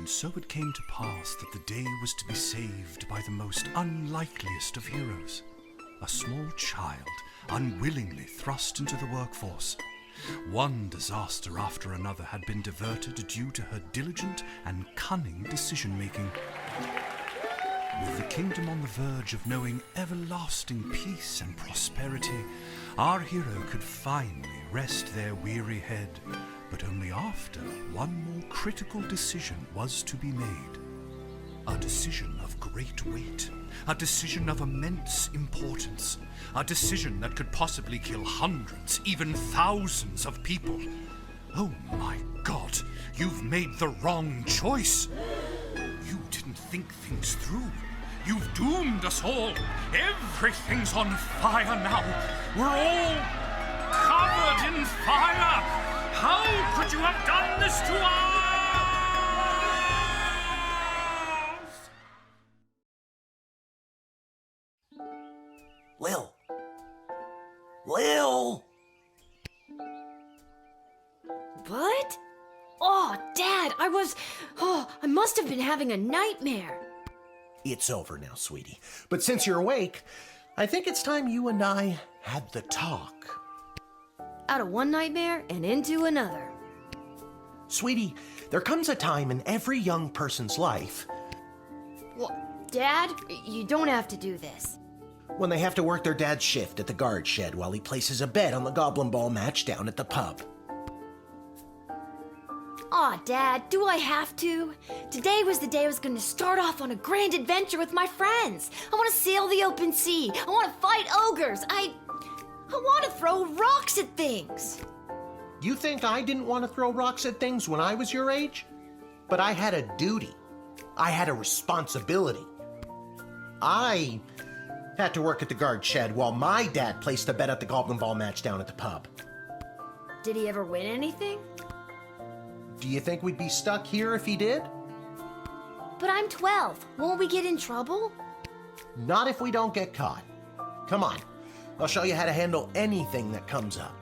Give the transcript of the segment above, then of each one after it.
And so it came to pass that the day was to be saved by the most unlikeliest of heroes, a small child unwillingly thrust into the workforce. One disaster after another had been diverted due to her diligent and cunning decision-making. With the kingdom on the verge of knowing everlasting peace and prosperity, our hero could finally rest their weary head, but only after one more critical decision was to be made. A decision of great weight, a decision of immense importance, a decision that could possibly kill hundreds, even thousands of people. Oh my God, you've made the wrong choice. You didn't think things through. You've doomed us all. Everything's on fire now. We're all covered in fire. How could you have done this to us? Lil! What? Oh, Dad, I must have been having a nightmare. It's over now, sweetie. But since you're awake, I think it's time you and I had the talk. Out of one nightmare and into another. Sweetie, there comes a time in every young person's life Well, Dad, you don't have to do this. when they have to work their dad's shift at the guard shed while he places a bet on the goblin ball match down at the pub. Aw, Dad, do I have to? Today was the day I was going to start off on a grand adventure with my friends. I want to sail the open sea. I want to fight ogres. I want to throw rocks at things. You think I didn't want to throw rocks at things when I was your age? But I had a duty. I had a responsibility. I had to work at the guard shed while my dad placed a bet at the goblin ball match down at the pub. Did he ever win anything? Do you think we'd be stuck here if he did? But I'm 12. Won't we get in trouble? Not if we don't get caught. Come on, I'll show you how to handle anything that comes up.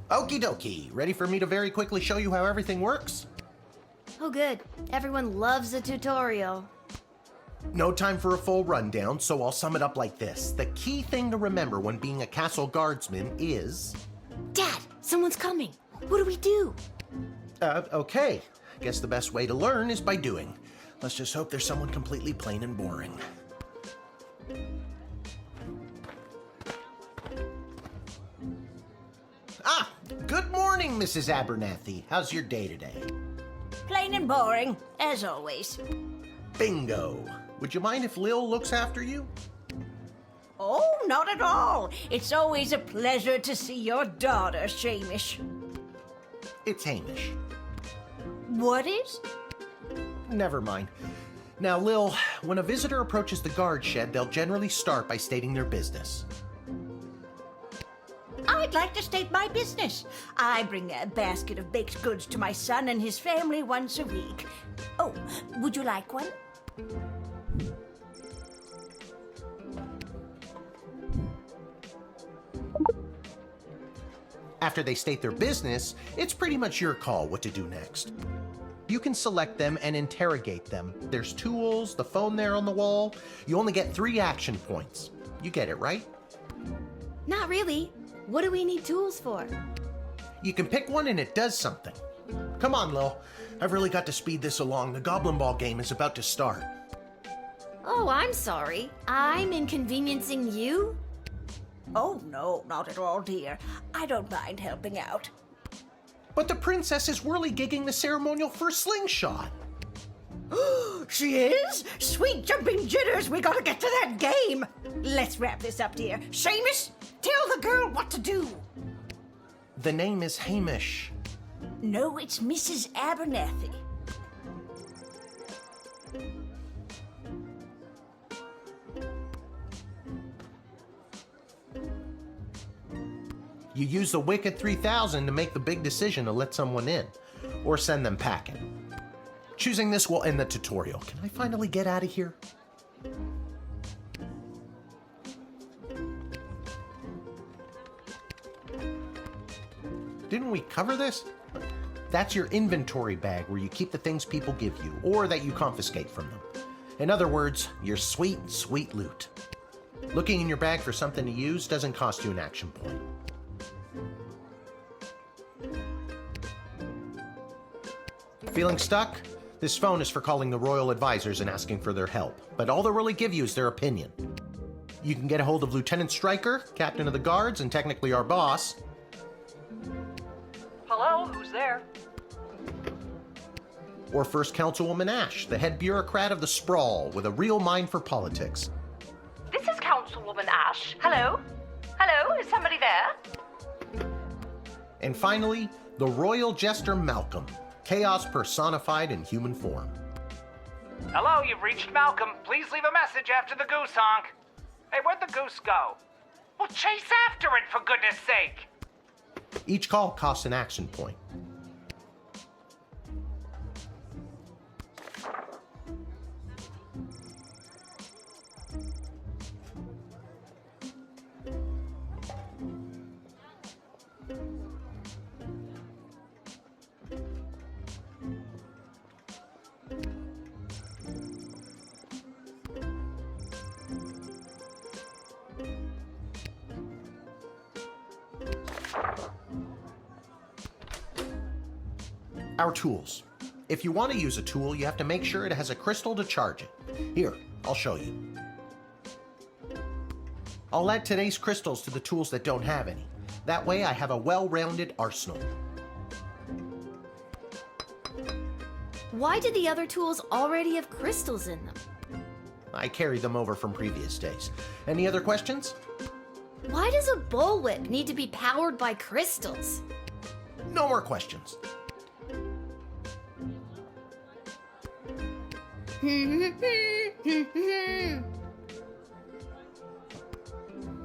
Okie dokie, ready for me to very quickly show you how everything works? Oh, good. Everyone loves a tutorial. No time for a full rundown, so I'll sum it up like this. The key thing to remember when being a castle guardsman is... Dad, someone's coming. What do we do? Okay. Guess the best way to learn is by doing. Let's just hope there's someone completely plain and boring. Ah! Good morning, Mrs. Abernathy. How's your day today? Plain and boring, as always. Bingo! Would you mind if Lil looks after you? Oh, not at all. It's always a pleasure to see your daughter, Shamish. It's Hamish. What is? Never mind. Now, Lil, when a visitor approaches the guard shed, they'll generally start by stating their business. I'd like to state my business. I bring a basket of baked goods to my son and his family once a week. Oh, would you like one? After they state their business, it's pretty much your call what to do next. You can select them and interrogate them. There's tools, the phone there on the wall. You only get 3 action points. You get it, right? Not really. What do we need tools for? You can pick one and it does something. Come on, Lil. I've really got to speed this along. The Goblin Ball game is about to start. Oh, I'm sorry. I'm inconveniencing you? Oh, no, not at all, dear. I don't mind helping out. But the princess is whirly-gigging the ceremonial first slingshot. She is? Sweet jumping jitters, we gotta get to that game. Let's wrap this up, dear. Seamus, tell the girl what to do. The name is Hamish. No, it's Mrs. Abernathy. You use the Wicked 3000 to make the big decision to let someone in, or send them packing. Choosing this will end the tutorial. Can I finally get out of here? didn't we cover this? That's your inventory bag where you keep the things people give you, or that you confiscate from them. In other words, your sweet, sweet loot. Looking in your bag for something to use doesn't cost you an action point. Feeling stuck? This phone is for calling the royal advisors and asking for their help, but all they'll really give you is their opinion. You can get a hold of Lieutenant Stryker, Captain of the Guards, and technically our boss. Hello, who's there? Or First Councilwoman Ash, the head bureaucrat of the sprawl with a real mind for politics. This is Councilwoman Ash. Hello? Hello, is somebody there? And finally, the royal jester Malcolm, chaos personified in human form. Hello, you've reached Malcolm. Please leave a message after the goose honk. Hey, where'd the goose go? Well, chase after it, for goodness sake! Each call costs an action point. Our tools. If you want to use a tool, you have to make sure it has a crystal to charge it. Here, I'll show you. I'll add today's crystals to the tools that don't have any. That way I have a well-rounded arsenal. Why do the other tools already have crystals in them? I carried them over from previous days. Any other questions? Why does a bullwhip need to be powered by crystals? No more questions.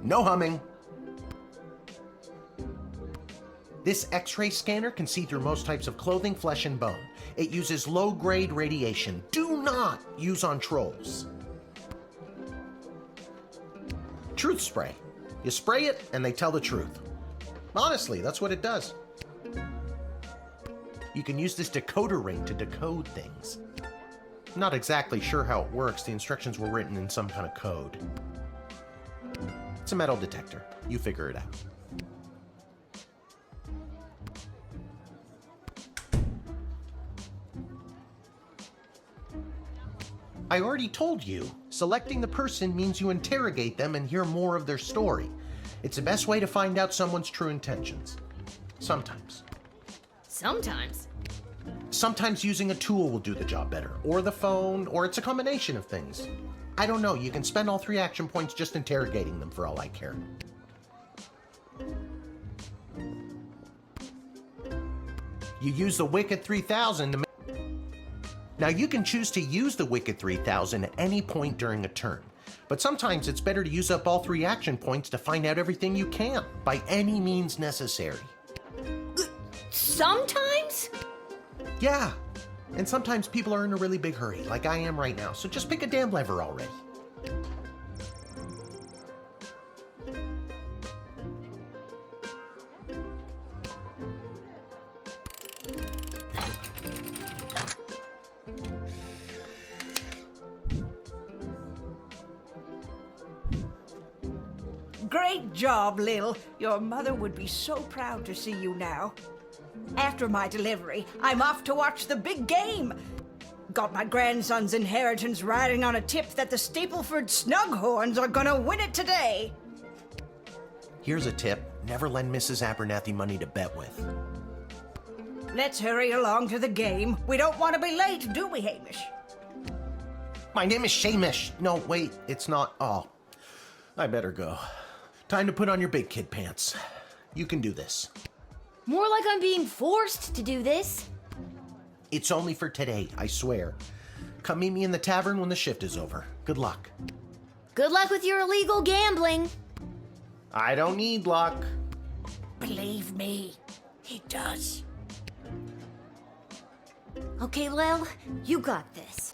No humming. This X-ray scanner can see through most types of clothing, flesh, and bone. It uses low-grade radiation. Do not use on trolls. Truth spray. You spray it, and they tell the truth. Honestly, that's what it does. You can use this decoder ring to decode things. Not exactly sure how it works. The instructions were written in some kind of code. It's a metal detector. You figure it out. I already told you, selecting the person means you interrogate them and hear more of their story. It's the best way to find out someone's true intentions. Sometimes. Sometimes. Sometimes using a tool will do the job better, or the phone, or it's a combination of things. I don't know, you can spend all 3 action points just interrogating them for all I care. You use the Wicked 3000 to Now you can choose to use the Wicked 3000 at any point during a turn, but sometimes it's better to use up all 3 action points to find out everything you can, by any means necessary. Sometimes? Yeah, and sometimes people are in a really big hurry, like I am right now, so just pick a damn lever already. Great job, Lil. Your mother would be so proud to see you now. After my delivery, I'm off to watch the big game. Got my grandson's inheritance riding on a tip that the Stapleford Snughorns are gonna win it today. Here's a tip. Never lend Mrs. Abernathy money to bet with. Let's hurry along to the game. We don't want to be late, do we, Hamish? My name is Shamish. No, wait, it's not. Oh, I better go. Time to put on your big kid pants. You can do this. More like I'm being forced to do this. It's only for today, I swear. Come meet me in the tavern when the shift is over. Good luck. Good luck with your illegal gambling. I don't need luck. Believe me, he does. Okay, Lil, you got this.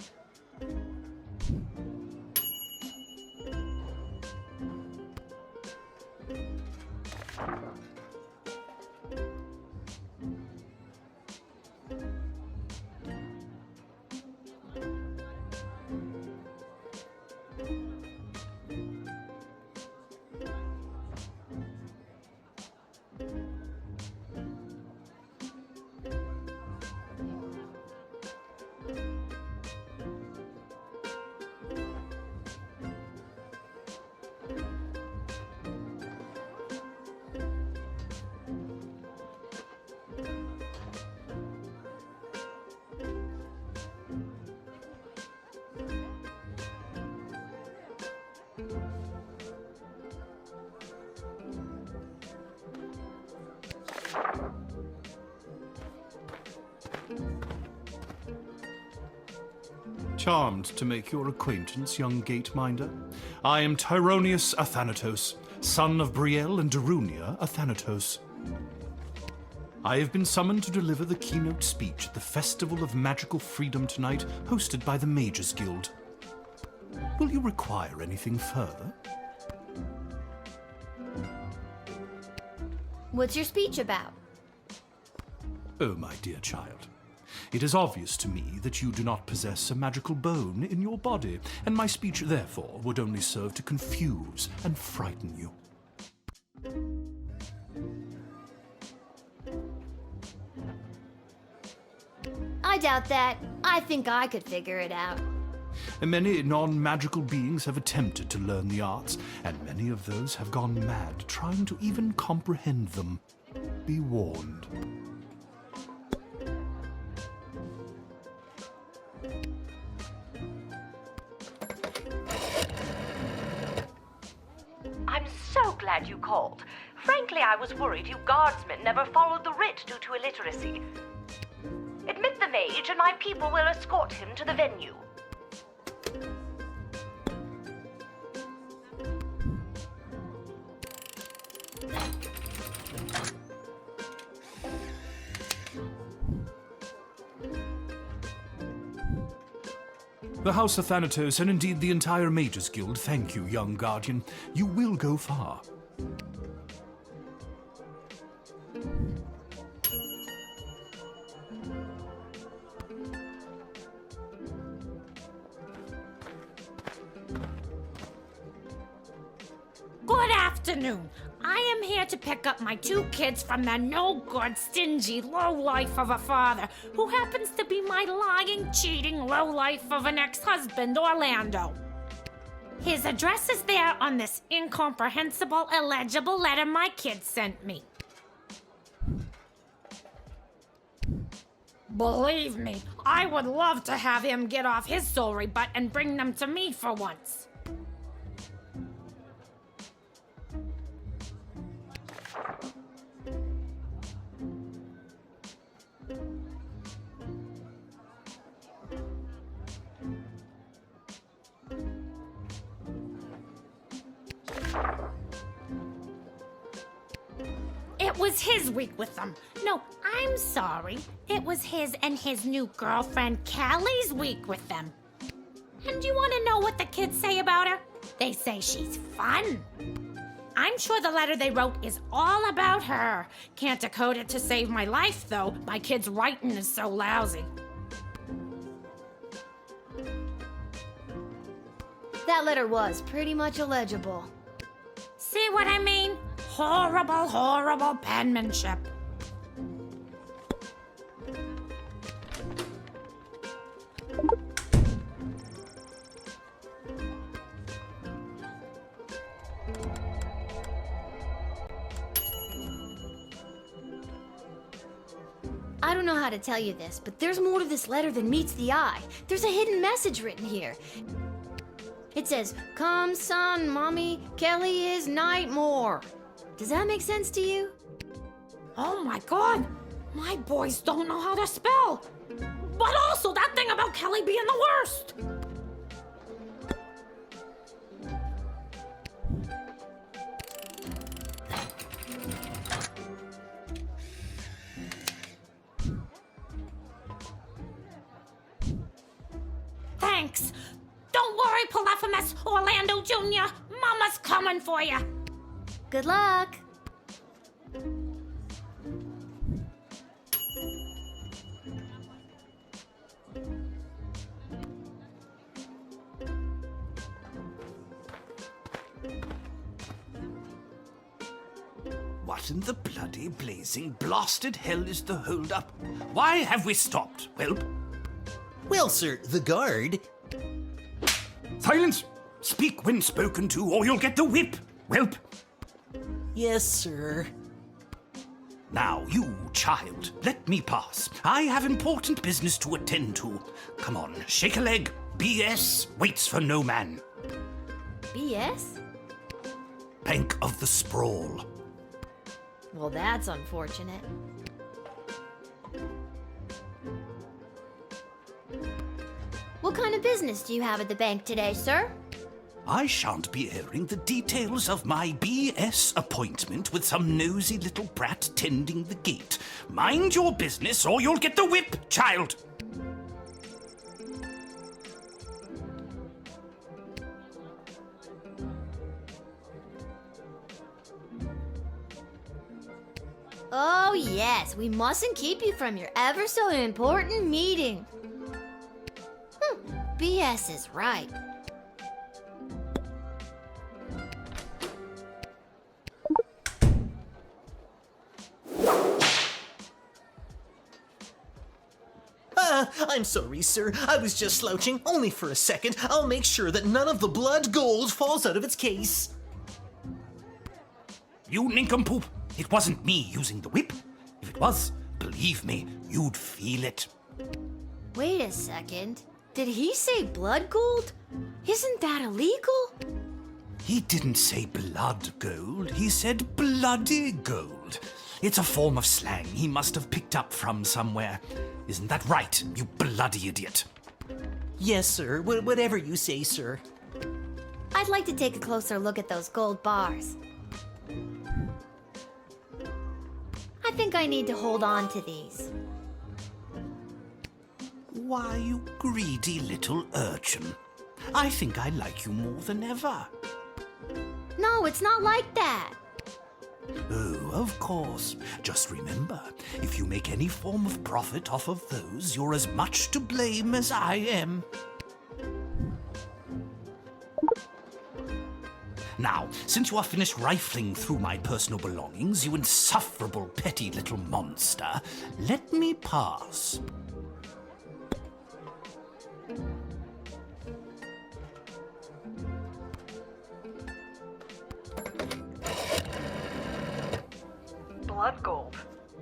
Charmed to make your acquaintance, young gateminder. I am Tyronius Athanatos, son of Brielle and Darunia Athanatos. I have been summoned to deliver the keynote speech at the Festival of Magical Freedom tonight, hosted by the Mages Guild. Will you require anything further? What's your speech about? Oh, my dear child. It is obvious to me that you do not possess a magical bone in your body, and my speech, therefore, would only serve to confuse and frighten you. I doubt that. I think I could figure it out. Many non-magical beings have attempted to learn the arts, and many of those have gone mad trying to even comprehend them. Be warned. I'm so glad you called. Frankly, I was worried you guardsmen never followed the writ due to illiteracy. Admit the mage, and my people will escort him to the venue. The House of Thanatos, and indeed the entire Mages Guild, thank you, young guardian. You will go far. Good afternoon. I am here to pick up my 2 kids from the no-good, stingy lowlife of a father who happens to be my lying, cheating lowlife of an ex-husband, Orlando. His address is there on this incomprehensible, illegible letter my kid sent me. Believe me, I would love to have him get off his sorry butt and bring them to me for once. It was his week with them. No, I'm sorry. It was his and his new girlfriend Callie's week with them. And you want to know what the kids say about her? They say she's fun. I'm sure the letter they wrote is all about her. Can't decode it to save my life, though. My kid's writing is so lousy. That letter was pretty much illegible. See what I mean? Horrible, horrible penmanship. I don't know how to tell you this, but there's more to this letter than meets the eye. There's a hidden message written here. It says, "Come, son, mommy, Kelly is Nightmare." Does that make sense to you? Oh my god! My boys don't know how to spell! But also that thing about Kelly being the worst! Thanks! Don't worry, Polyphemus Orlando Jr. Mama's coming for you! Good luck! What in the bloody blazing blasted hell is the hold-up? Why have we stopped, Whelp? Well, sir, the guard. Silence! Speak when spoken to, or you'll get the whip, whelp. Yes, sir. Now, you, child, let me pass. I have important business to attend to. Come on, shake a leg. BS waits for no man. BS? Bank of the Sprawl. Well, that's unfortunate. What kind of business do you have at the bank today, sir? I shan't be airing the details of my BS appointment with some nosy little brat tending the gate. Mind your business or you'll get the whip, child! Oh, yes, we mustn't keep you from your ever so important meeting. BS is right. I'm sorry, sir. I was just slouching, only for a second. I'll make sure that none of the blood gold falls out of its case. You nincompoop! It wasn't me using the whip. If it was, believe me, you'd feel it. Wait a second. Did he say blood gold? Isn't that illegal? He didn't say blood gold, he said bloody gold. It's a form of slang he must have picked up from somewhere. Isn't that right, you bloody idiot? Yes, sir. Whatever you say, sir. I'd like to take a closer look at those gold bars. I think I need to hold on to these. Why, you greedy little urchin. I think I like you more than ever. No, it's not like that. Oh, of course. Just remember, if you make any form of profit off of those, you're as much to blame as I am. Now, since you are finished rifling through my personal belongings, you insufferable petty little monster, let me pass. Blood gold.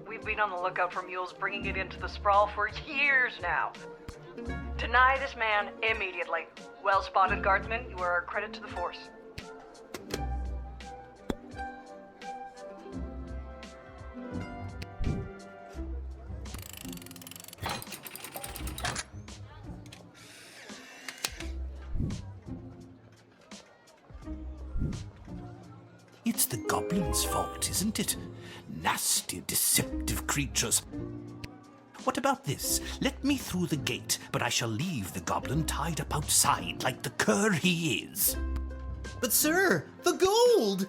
We've been on the lookout for mules bringing it into the sprawl for years now. Deny this man immediately. Well spotted, Guardsman. You are a credit to the force. It's the goblins' fault, isn't it? Nasty, deceptive creatures. What about this? Let me through the gate, but I shall leave the goblin tied up outside like the cur he is. But, sir, the gold!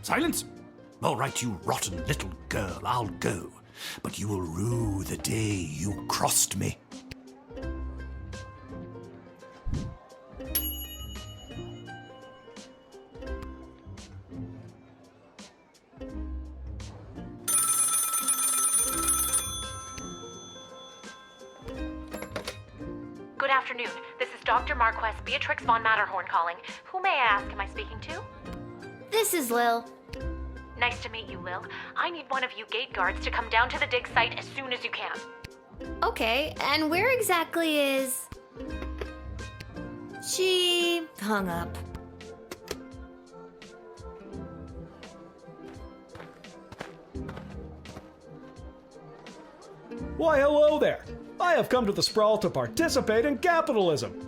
Silence! All right, you rotten little girl, I'll go. But you will rue the day you crossed me. Good afternoon. This is Dr. Marquess Beatrix von Matterhorn calling. Who may I ask am I speaking to? This is Lil. Nice to meet you, Lil. I need one of you gate guards to come down to the dig site as soon as you can. Okay, and where exactly is... She hung up. Why, hello there. I have come to the sprawl to participate in capitalism.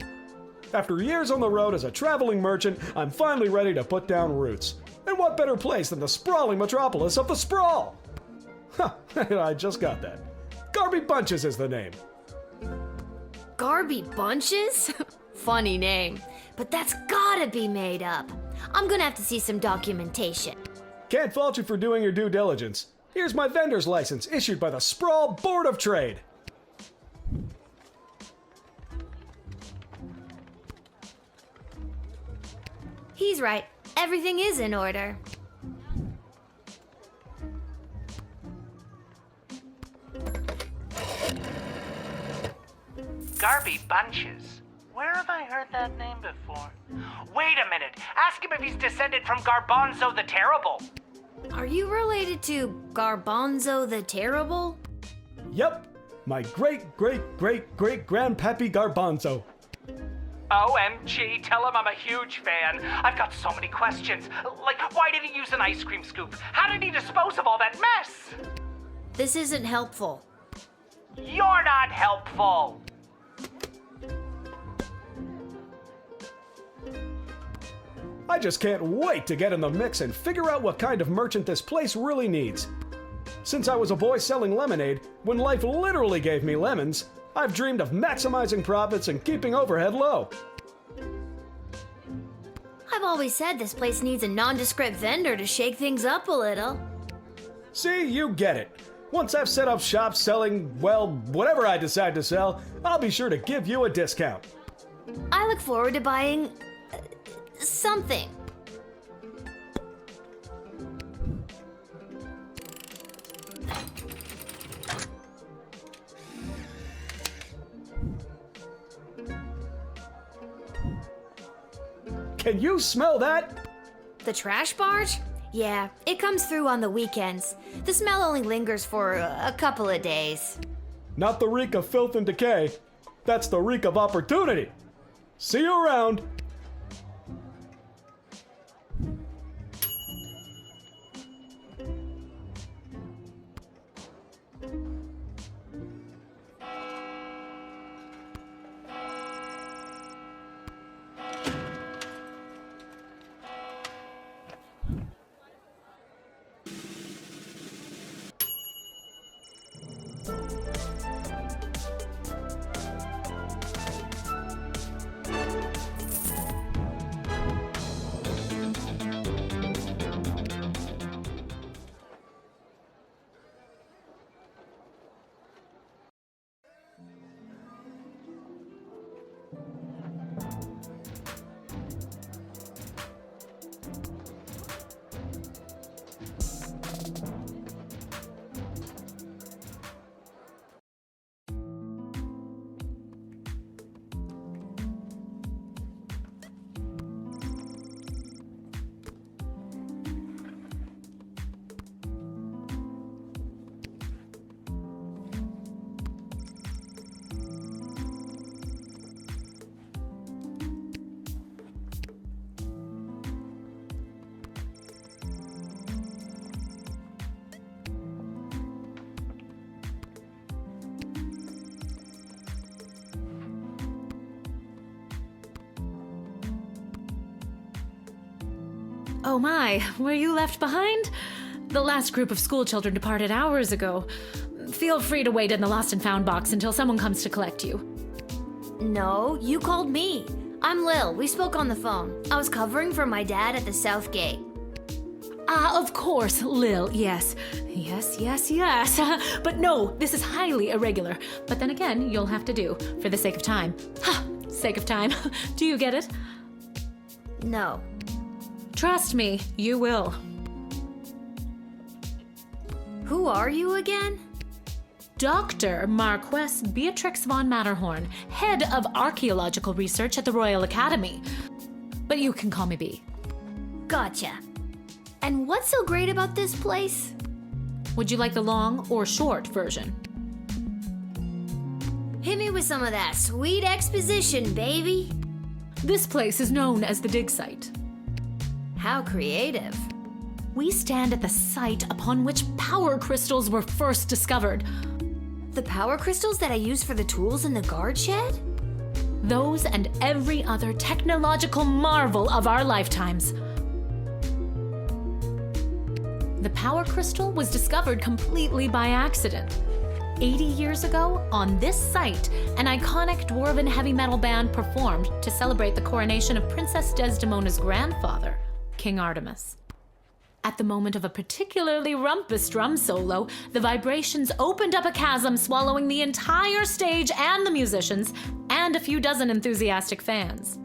After years on the road as a traveling merchant, I'm finally ready to put down roots. And what better place than the sprawling metropolis of the sprawl? Huh, I just got that. Garby Bunches is the name. Garby Bunches? Funny name. But that's gotta be made up. I'm gonna have to see some documentation. Can't fault you for doing your due diligence. Here's my vendor's license issued by the Sprawl Board of Trade. He's right. Everything is in order. Garby Bunches. Where have I heard that name before? Wait a minute. Ask him if he's descended from Garbanzo the Terrible. Are you related to Garbanzo the Terrible? Yep, my great-great-great-great-grandpappy Garbanzo. OMG, tell him I'm a huge fan. I've got so many questions. Like, why did he use an ice cream scoop? How did he dispose of all that mess? This isn't helpful. You're not helpful. I just can't wait to get in the mix and figure out what kind of merchant this place really needs. Since I was a boy selling lemonade, when life literally gave me lemons, I've dreamed of maximizing profits and keeping overhead low. I've always said this place needs a nondescript vendor to shake things up a little. See, you get it. Once I've set up shop selling, well, whatever I decide to sell, I'll be sure to give you a discount. I look forward to buying something. Can you smell that? The trash barge? Yeah, it comes through on the weekends. The smell only lingers for a couple of days. Not the reek of filth and decay. That's the reek of opportunity. See you around. Oh my, were you left behind? The last group of school children departed hours ago. Feel free to wait in the lost and found box until someone comes to collect you. No, you called me. I'm Lil. We spoke on the phone. I was covering for my dad at the South Gate. Ah, of course, Lil, yes. Yes. But no, this is highly irregular. But then again, you'll have to do, for the sake of time. Ha! Sake of time. Do you get it? No. Trust me, you will. Who are you again? Dr. Marquess Beatrix von Matterhorn, head of archaeological research at the Royal Academy. But you can call me B. Gotcha. And what's so great about this place? Would you like the long or short version? Hit me with some of that sweet exposition, baby. This place is known as the dig site. How creative. We stand at the site upon which power crystals were first discovered. The power crystals that I use for the tools in the guard shed? Those and every other technological marvel of our lifetimes. The power crystal was discovered completely by accident. 80 years ago, on this site, an iconic dwarven heavy metal band performed to celebrate the coronation of Princess Desdemona's grandfather, King Artemis. At the moment of a particularly rumpus drum solo, the vibrations opened up a chasm, swallowing the entire stage and the musicians, and a few dozen enthusiastic fans.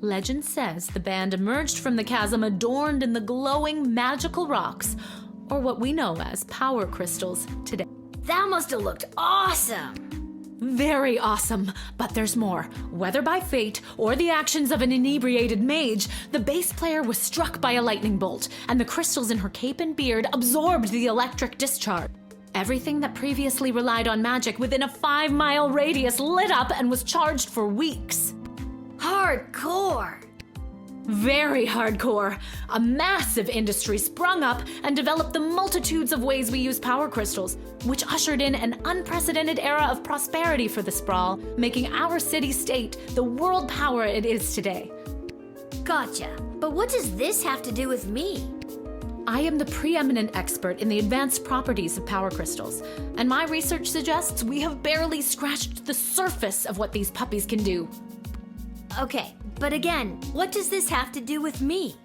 Legend says the band emerged from the chasm adorned in the glowing magical rocks, or what we know as power crystals today. That must have looked awesome! Very awesome, but there's more. Whether by fate or the actions of an inebriated mage, the bass player was struck by a lightning bolt, and the crystals in her cape and beard absorbed the electric discharge. Everything that previously relied on magic within a 5-mile radius lit up and was charged for weeks. Hardcore. Very hardcore. A massive industry sprung up and developed the multitudes of ways we use power crystals, which ushered in an unprecedented era of prosperity for the sprawl, making our city-state the world power it is today. Gotcha. But what does this have to do with me? I am the preeminent expert in the advanced properties of power crystals, and my research suggests we have barely scratched the surface of what these puppies can do. Okay, but again, what does this have to do with me?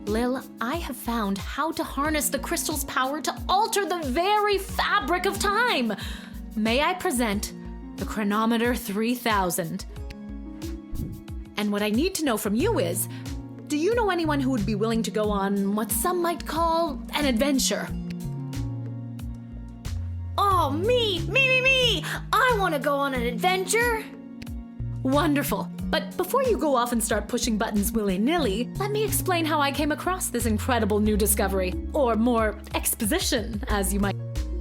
Lil, I have found how to harness the crystal's power to alter the very fabric of time. May I present the Chronometer 3000? And what I need to know from you is, do you know anyone who would be willing to go on what some might call an adventure? Oh, me! I want to go on an adventure! Wonderful. But before you go off and start pushing buttons willy-nilly, let me explain how I came across this incredible new discovery. Or more exposition, as you might.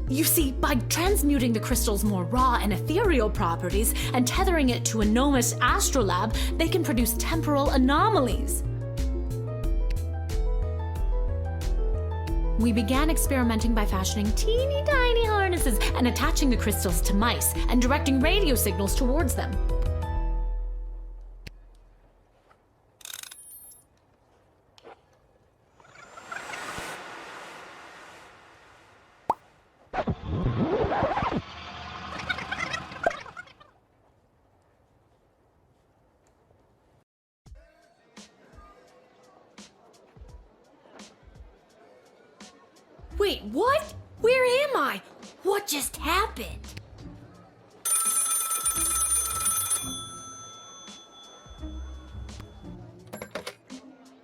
You see, by transmuting the crystal's more raw and ethereal properties and tethering it to a gnomish astrolabe, they can produce temporal anomalies. We began experimenting by fashioning teeny tiny harnesses and attaching the crystals to mice and directing radio signals towards them. Wait, what? Where am I? What just happened?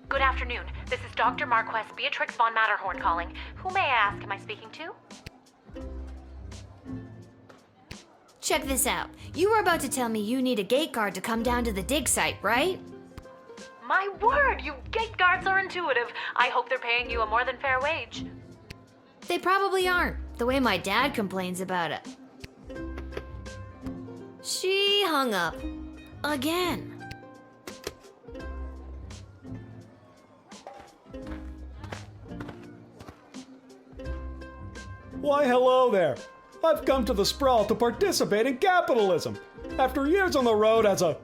Good afternoon. This is Dr. Marquess Beatrix von Matterhorn calling. Who may I ask am I speaking to? Check this out. You were about to tell me you need a gate guard to come down to the dig site, right? My word, you gate guards are intuitive. I hope they're paying you a more than fair wage. They probably aren't, the way my dad complains about it. She hung up. Again. Why, hello there. I've come to the sprawl to participate in capitalism. After years on the road as a...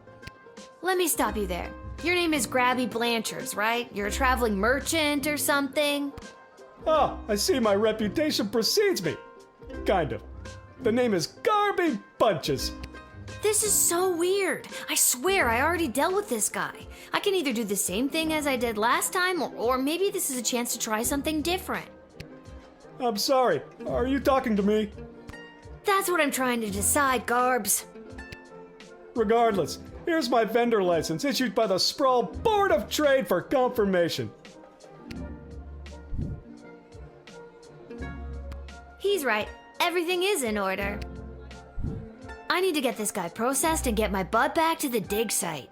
Let me stop you there. Your name is Grabby Blanchards, right? You're a traveling merchant or something? Ah, I see my reputation precedes me. Kind of. The name is Garby Bunches. This is so weird. I swear I already dealt with this guy. I can either do the same thing as I did last time, or maybe this is a chance to try something different. I'm sorry. Are you talking to me? That's what I'm trying to decide, Garbs. Regardless, here's my vendor license issued by the Sprawl Board of Trade for confirmation. He's right. Everything is in order. I need to get this guy processed and get my butt back to the dig site.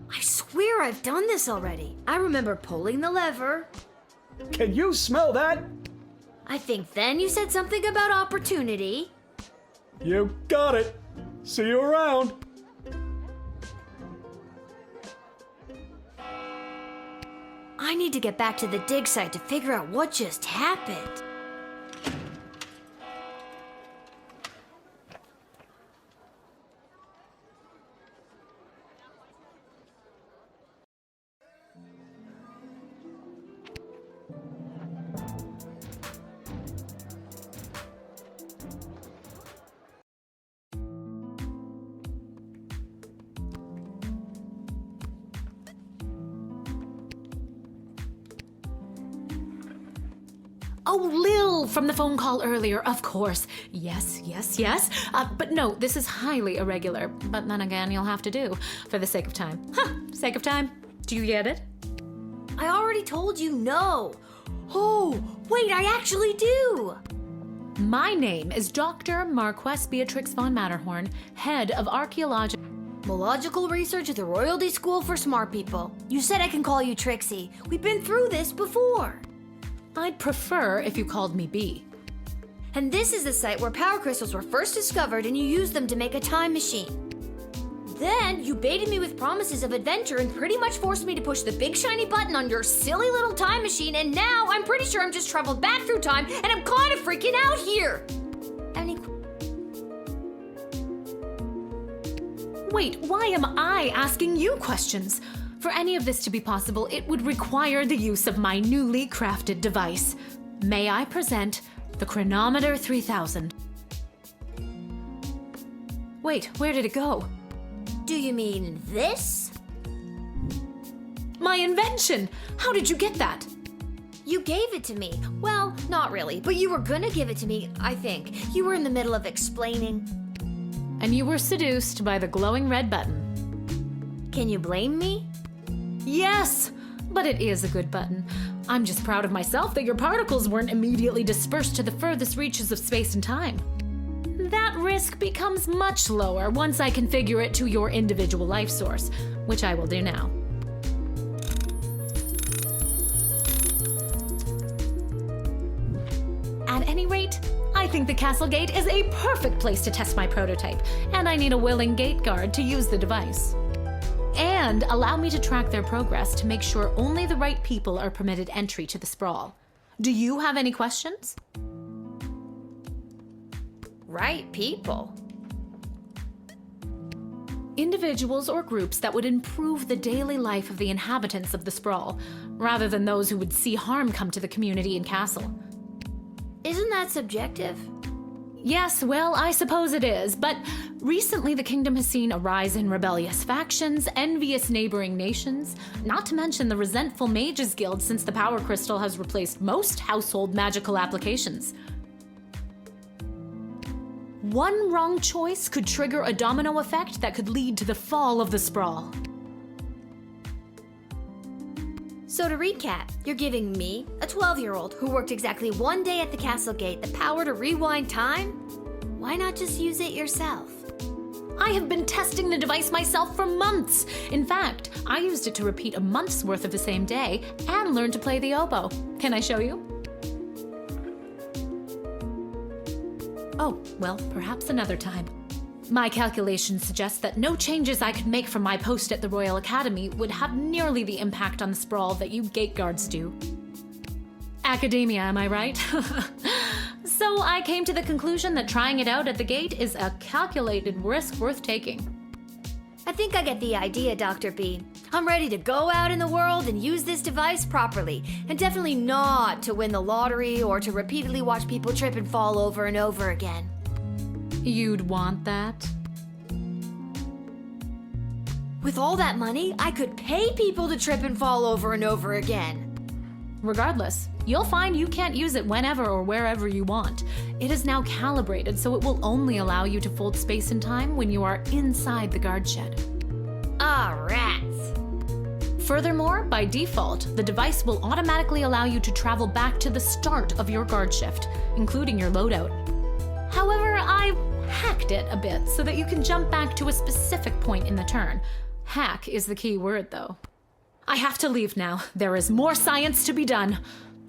I swear I've done this already. I remember pulling the lever. Can you smell that? I think then you said something about opportunity. You got it. See you around. I need to get back to the dig site to figure out what just happened. Oh, Lil from the phone call earlier, of course. Yes. But no, this is highly irregular. But then again, you'll have to do for the sake of time. Sake of time. Do you get it? I already told you no. Oh, wait, I actually do. My name is Dr. Marquess Beatrix von Matterhorn, head of archaeological research at the Royalty School for Smart People. You said I can call you Trixie. We've been through this before. I'd prefer if you called me B. And this is the site where power crystals were first discovered and you used them to make a time machine. Then you baited me with promises of adventure and pretty much forced me to push the big shiny button on your silly little time machine, and now I'm pretty sure I'm just traveled back through time and I'm kind of freaking out here. Wait, why am I asking you questions? For any of this to be possible, it would require the use of my newly crafted device. May I present the Chronometer 3000? Wait, where did it go? Do you mean this? My invention! How did you get that? You gave it to me. Well, not really, but you were gonna give it to me, I think. You were in the middle of explaining. And you were seduced by the glowing red button. Can you blame me? Yes, but it is a good button. I'm just proud of myself that your particles weren't immediately dispersed to the furthest reaches of space and time. That risk becomes much lower once I configure it to your individual life source, which I will do now. At any rate, I think the castle gate is a perfect place to test my prototype, and I need a willing gate guard to use the device. And allow me to track their progress to make sure only the right people are permitted entry to the sprawl. Do you have any questions? Right people? Individuals or groups that would improve the daily life of the inhabitants of the sprawl, rather than those who would see harm come to the community and castle. Isn't that subjective? Yes, well, I suppose it is, but recently the kingdom has seen a rise in rebellious factions, envious neighboring nations, not to mention the resentful Mages Guild since the Power Crystal has replaced most household magical applications. One wrong choice could trigger a domino effect that could lead to the fall of the sprawl. So to recap, you're giving me, a 12-year-old who worked exactly one day at the castle gate, the power to rewind time? Why not just use it yourself? I have been testing the device myself for months. In fact, I used it to repeat a month's worth of the same day and learn to play the oboe. Can I show you? Oh, well, perhaps another time. My calculations suggest that no changes I could make from my post at the Royal Academy would have nearly the impact on the sprawl that you gate guards do. Academia, am I right? So I came to the conclusion that trying it out at the gate is a calculated risk worth taking. I think I get the idea, Dr. B. I'm ready to go out in the world and use this device properly, and definitely not to win the lottery or to repeatedly watch people trip and fall over and over again. You'd want that? With all that money, I could pay people to trip and fall over and over again. Regardless, you'll find you can't use it whenever or wherever you want. It is now calibrated, so it will only allow you to fold space and time when you are inside the guard shed. Ah, rats. Furthermore, by default, the device will automatically allow you to travel back to the start of your guard shift, including your loadout. However, I hacked it a bit so that you can jump back to a specific point in the turn. Hack is the key word, though. I have to leave now. There is more science to be done.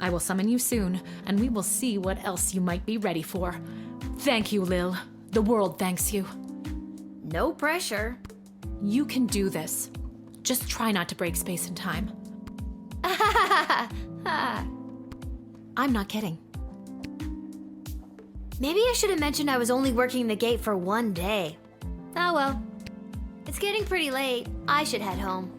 I will summon you soon, and we will see what else you might be ready for. Thank you, Lil. The world thanks you. No pressure. You can do this. Just try not to break space and time. I'm not kidding. Maybe I should have mentioned I was only working the gate for one day. Oh well. It's getting pretty late. I should head home.